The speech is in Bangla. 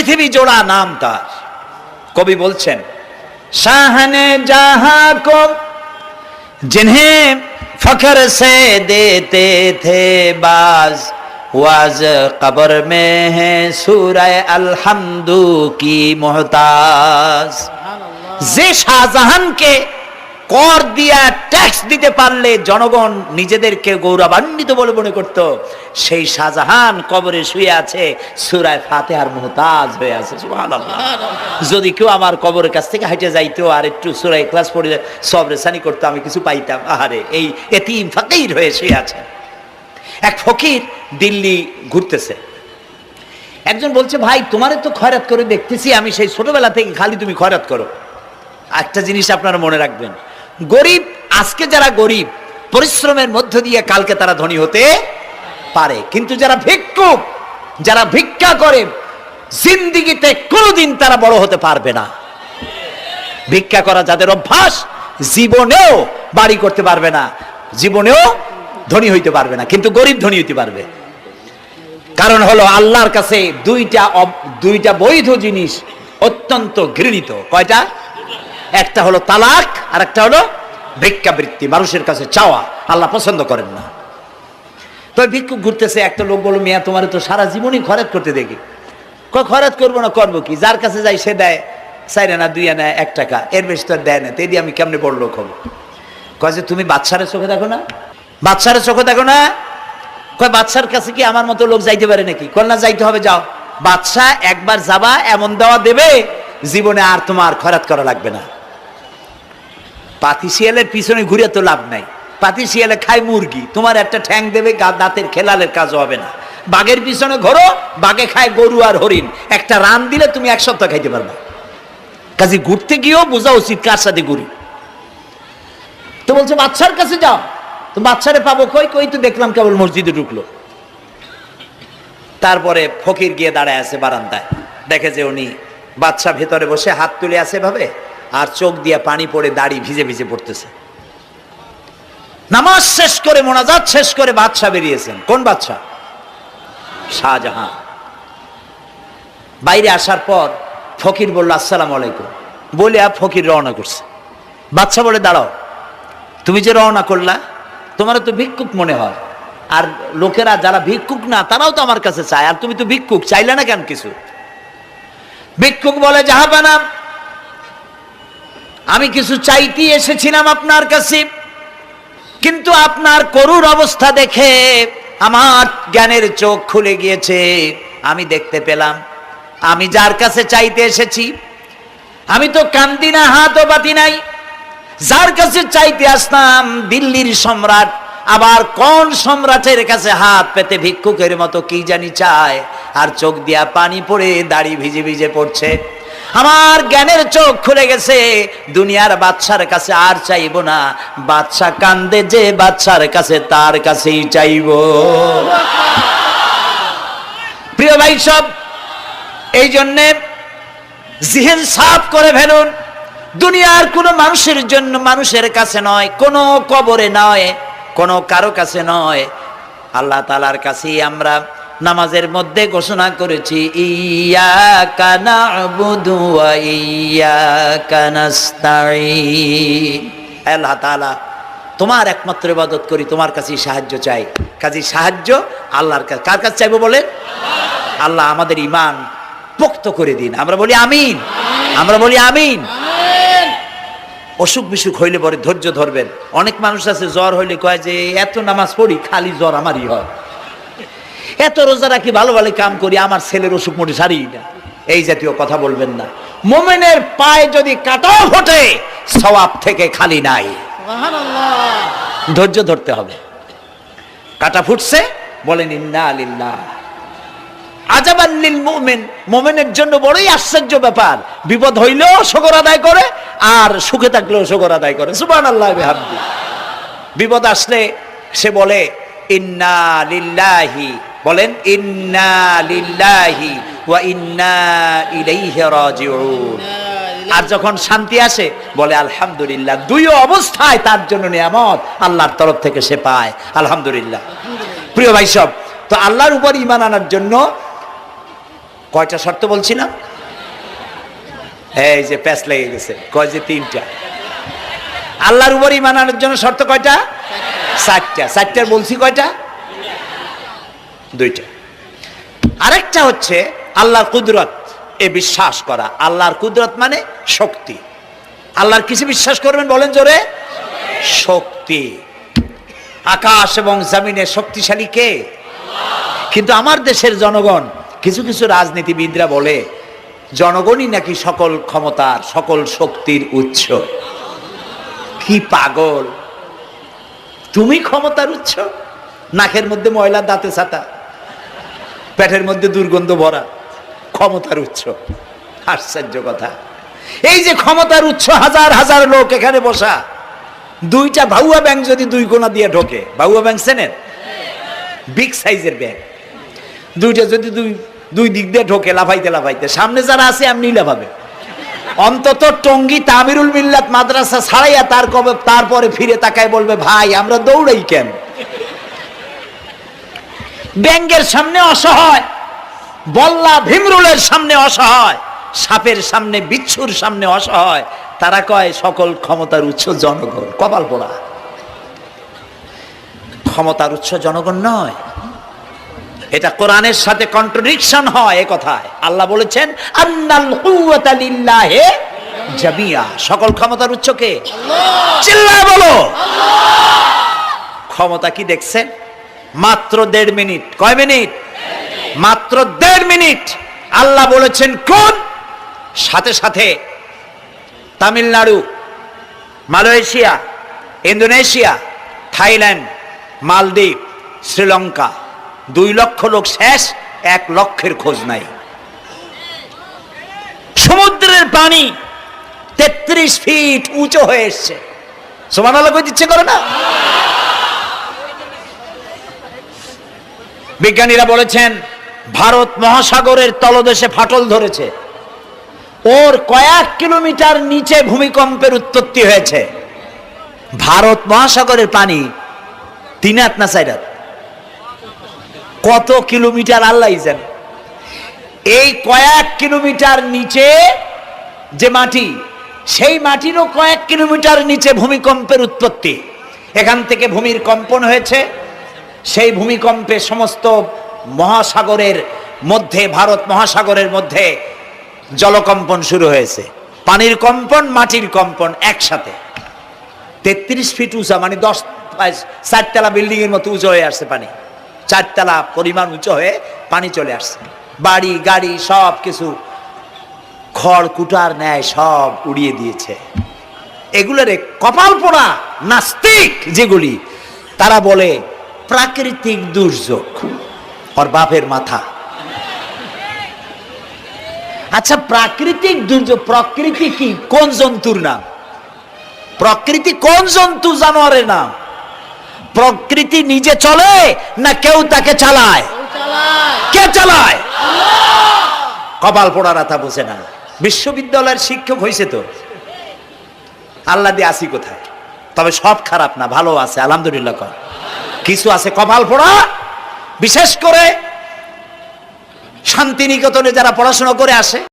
পৃথিবী জোড়া নাম তার। কবি বলছেন, শাহনে জাহাं को जिन्हें फख्र से देते थे बाज, वाज कब्र में है सूरह अलहम्दु की मोहताज। যে শাহজাহানকে কর দিয়া ট্যাক্স দিতে পারলে জনগণ নিজেদেরকে গৌরবান্বিত বলে মনে করত, সেই শাহজাহান কবরে শুয়ে আছে, সূরা ফাতিহার মুহতাজ হয়ে আছে। সুবহানাল্লাহ। যদি কেউ আমার কবরের কাছ থেকে হেঁটে যাইতো আর একটু সূরা ইখলাস পড়ে সবরেসানি করতো, আমি কিছু পাইতাম। আহারে, এই এতিম ফকির হয়ে শুয়ে আছে। এক ফকির দিল্লি ঘুরতেছে, একজন বলছে, ভাই তোমারে তো খয়রাত করে দেখতেছি আমি সেই ছোটবেলা থেকে, খালি তুমি খয়রাত করো। একটা জিনিস আপনারা মনে রাখবেন, গরিব, আজকে যারা গরিব পরিশ্রমের মধ্য দিয়ে কালকে তারা ধনী হতে পারে, কিন্তু যারা ভিক্ষুক, যারা ভিক্ষা করে, জিন্দেগিতে কোনোদিন তারা বড় হতে পারবে না। ভিক্ষা করা যাদের অভ্যাস, জীবনেও বাড়ি করতে পারবে না, জীবনেও ধনী হইতে পারবে না, কিন্তু গরিব ধনী হইতে পারবে। কারণ হলো আল্লাহর কাছে দুইটা বৈধ জিনিস অত্যন্ত ঘৃণিত। কয়টা? একটা হলো তালাক, আর একটা হলো ভিক্ষাবৃত্তি, মানুষের কাছে চাওয়া। আল্লাহ পছন্দ করেন না। তো ভিক্ষুক ঘুরতেছে, একটা লোক বলল, মিয়া তোমার তো সারা জীবনই খরচ করতে দেখি। খরচ করবো না, করবো কি? যার কাছে যাই সে দেয় 4 আনা 2 আনা 1 টাকা, এর বেশি তো দেয় না। তেদি আমি কেমনে বড় লোক হবো? কয় যে তুমি বাদশারের চোখে দেখো না, বাদশারের চোখে দেখো না। কয় বাদশার কাছে কি আমার মতো লোক যাইতে পারে নাকি? কল না, যাইতে হবে, যাও। বাদশাহ একবার যাবা, এমন দেওয়া দেবে জীবনে আর তোমার খরচ করা লাগবে না। পাতি শিয়ালের পিছনে ঘুরে তো লাভ নাই। পাতি শিয়ালে খায় মুরগি, তোমার একটা ঠ্যাং দেবে, দাঁতের খেলালের কাজও হবে না। বাঘের পিছনে ঘোরো, বাঘে খায় গরু আর হরিণ, একটা রান দিলে তুমি 1 সপ্তাহ খাইতে পারবা। কাজে ঘুরতে গিয়েও বোঝা উচিত কার সাথে ঘুরি। তো বলছে বাদশার কাছে যাও। তো বাদশারে পাবো কই? কই তো দেখলাম কেবল মসজিদে ঢুকলো। তারপরে ফকির গিয়ে দাঁড়ায় আছে বারান্দায়, দেখে যে উনি বাদশা ভেতরে বসে হাত তুলে আছে ভাবে, আর চোখ দিয়ে পানি পড়ে দাড়ি ভিজে ভিজে পড়তেছে। নামাজ শেষ করে, মোনাজাত শেষ করে বাদশা বেরিয়েছেন। কোন বাদশা? শাহজাহান। বাইরে আসার পর ফকির বলল, আসসালামু আলাইকুম বলে ফকির রওনা করছে। বাদশা বলে, দাঁড়াও, তুমি যে রওনা করলা, তোমার তো ভিক্ষুক মনে হয়, আর লোকেরা যারা ভিক্ষুক না তারাও তো আমার কাছে চায়, আর তুমি তো ভিক্ষুক, চাইলে না কেন কিছু? ভিক্ষুক বলে, জাহাপানা, আমি কিছু চাইতে এসেছিলাম আপনার কাছে, কিন্তু আপনার করুণ অবস্থা দেখে আমার জ্ঞানের চোখ খুলে গিয়েছে। আমি দেখতে পেলাম আমি যার কাছে চাইতে এসেছি, আমি তো কান্দি না, হাতও পাতি নাই। যার কাছে চাইতে আসতাম দিল্লির সম্রাট, আবার কোন সম্রাটের কাছে হাত পেতে ভিক্ষুকের মতো কি জানি চায়, আর চোখ দিয়া পানি পড়ে দাড়ি ভিজে ভিজে পড়ছে। আমার জ্ঞানের চোখ খুলে গেছে, দুনিয়ার বাদশার কাছে আর চাইব না। বাদশা কান্দে যে বাদশার কাছে, তার কাছেই চাইব। প্রিয় ভাই সব, এই জন্যে জিহ্ন সাফ করে ফেলুন। দুনিয়ার কোনো মানুষের জন্য, মানুষের কাছে নয়, কোনো কবরে নয়, কোনো কারো কাছে নয়, আল্লাহ তাআলার কাছেই আমরা নামাজের মধ্যে ঘোষণা করেছি, ইয়্যাকা না'বুদু ওয়া ইয়্যাকা নাস্তাঈন। আল্লাহ তাআলা, তোমার একমাত্র ইবাদত করি, তোমার কাছেই সাহায্য চাই। কাজেই সাহায্য আল্লাহর কাছে। কার কাছে চাইবো বলেন? আল্লাহ আমাদের ঈমান পোক্ত করে দিন। আমরা বলি আমিন, আমরা বলি আমিন। অসুখ বিসুখ হইলে পরে ধৈর্য ধরবেন। অনেক মানুষ আছে জ্বর হইলে কয় যে এত নামাজ পড়ি, খালি জ্বর আমারই হয়, এত রোজা রাখি, ভালো ভালো কাম করি, আমার ছেলের অসুখ মোটে সারি না। এই জাতীয় কথা বলবেন না। মুমিনের পায়ে যদি কাঁটাও ফোটে, সওয়াব থেকে খালি নাই। সুবহানাল্লাহ। ধৈর্য ধরতে হবে। কাঁটা ফুটছে, বলেন ইন্না লিল্লাহ। আজাবান লিল মুমিন, মুমিনের জন্য বড়ই আশ্চর্য ব্যাপার, বিপদ হইলেও শুকর আদায় করে, আর সুখে থাকলেও শুকর আদায় করে। সুবহানাল্লাহ বিহামদি। বিপদ আসলে সে বলে ইন্না লিল্লাহি, বলেন ইন্না লিল্লাহি ওয়া ইন্না ইলাইহি রাজিউন। আর যখন শান্তি আসে বলে আলহামদুলিল্লাহ। দুই অবস্থায় তার জন্য নিয়ামত আল্লাহর তরফ থেকে সে পায়, আলহামদুলিল্লাহ। প্রিয় ভাই সব, তো আল্লাহর উপর ঈমান আনার জন্য কয়টা শর্ত বলছিলাম? এই যে প্যাচ লেগে গেছে, কয় যে 3টা। আল্লাহর উপর ঈমান আনার জন্য শর্ত কয়টা? 4টা। 4টার বলছি কয়টা? 2টা। আরেকটা হচ্ছে আল্লাহর কুদরত, এ বিশ্বাস করা। আল্লাহর কুদরত মানে শক্তি। আল্লাহর কিছু বিশ্বাস করবেন বলেন জোরে? শক্তি। আকাশ এবং জমিনের শক্তিশালী কে? কিন্তু আমার দেশের জনগণ, কিছু কিছু রাজনীতিবিদরা বলে জনগণই নাকি সকল ক্ষমতার, সকল শক্তির উৎস। কি পাগল! তুমি ক্ষমতার উৎস? নাকের মধ্যে ময়লা, দাঁতে ছাতা, পেটের মধ্যে দুর্গন্ধ ভরা, ক্ষমতার উৎস। আশ্চর্য কথা। এই যে ক্ষমতার উৎস, হাজার হাজার লোক এখানে বসা, 2টা ভাউয়া ব্যাংক যদি 2 কোণা দিয়ে ঢোকে, ভাউয়া ব্যাংক চেনেন? বিগ সাইজের ব্যাংক, 2টা যদি দুই দিক দিয়ে ঢোকে লাফাইতে লাফাইতে, সামনে যারা আছে এমনি লাফাবে। অন্তত টঙ্গী তামিরুল মিল্লাত মাদ্রাসা ছাড়াইয়া তারপরে ফিরে তাকায় বলবে, ভাই আমরা দৌড়াই কেন? ব্যাংকের সামনে অসহায়, বল্লা ভীমরুলের সামনে অসহায়, সাপের সামনে, বিচ্ছুর সামনে অসহায়। তারা কয় সকল ক্ষমতার উৎস জনগণ। কপাল পোড়া! ক্ষমতার উৎস জনগণ নয়। এটা কোরআনের সাথে কন্ট্রাডিকশন হয় এ কথায়। আল্লাহ বলেছেন আন্নাল কুওয়াতা লিল্লাহি জামিয়া। সকল ক্ষমতার উৎস কে? আল্লাহ। চিল্লায় বলো আল্লাহ। ক্ষমতা কি দেখছেন? মাত্র 1.5 মিনিট। কয় মিনিট? মাত্র 1.5 মিনিট। আল্লাহ বলেছেন কোন, সাথে সাথে তামিলনাড়ু, মালয়েশিয়া, ইন্দোনেশিয়া, থাইল্যান্ড, মালদ্বীপ, শ্রীলঙ্কা, 2 লক্ষ লোক শেষ, 1 লক্ষের খোঁজ নাই। সমুদ্রের পানি 33 ফিট উঁচু হয়ে এসছে। সুবহানাল্লাহ কই ইচ্ছে করে না? বিজ্ঞানীরা বলেছেন ভারত মহাসাগরের তলদেশে ফাটল ধরেছে, ওর কয়েক কিলোমিটার নিচে ভূমিকম্পের উৎপত্তি হয়েছে। ভারত মহাসাগরের পানি 3 হাত না 4 হাত, কত কিলোমিটার আল্লাহ জানে। এই কয়েক কিলোমিটার নিচে যে মাটি, সেই মাটিরও কয়েক কিলোমিটার নিচে ভূমিকম্পের উৎপত্তি। এখান থেকে ভূমির কম্পন হয়েছে। সেই ভূমিকম্পে সমস্ত মহাসাগরের মধ্যে, ভারত মহাসাগরের মধ্যে জলকম্পন শুরু হয়েছে। পানির কম্পন, মাটির কম্পন একসাথে। 33 ফিট উঁচা, মানে 4 তলা বিল্ডিং এর মতো উঁচু হয়ে আসছে পানি। 4 তলা পরিমাণ উঁচু হয়ে পানি চলে আসছে। বাড়ি গাড়ি সব কিছু খড় কুটার ন্যায় সব উড়িয়ে দিয়েছে। এগুলোরে কপাল পোড়া নাস্তিক যেগুলি, তারা বলে প্রাকৃতিক দুর্যোগ। ওর বাপের মাথা। আচ্ছা, প্রাকৃতিক দুর্যোগ, প্রকৃতি কি? কোন জন্তুর নাম? প্রকৃতি কোন জন্তু, জানোয়ারের নাম? প্রকৃতি নিজে চলে না কেউ তাকে চালায়? কে চালায়? কপাল পোড়া রাতা বুঝে না। বিশ্ববিদ্যালয়ের শিক্ষক হয়েছে তো, আল্লাহ দিয়ে আসি কোথায়? তবে সব খারাপ না, ভালো আছে আলহামদুলিল্লাহ। কিছু আছে কপাল পোড়া। বিশেষ করে শান্তিনিকেতনে যারা পড়াশোনা করে আসে,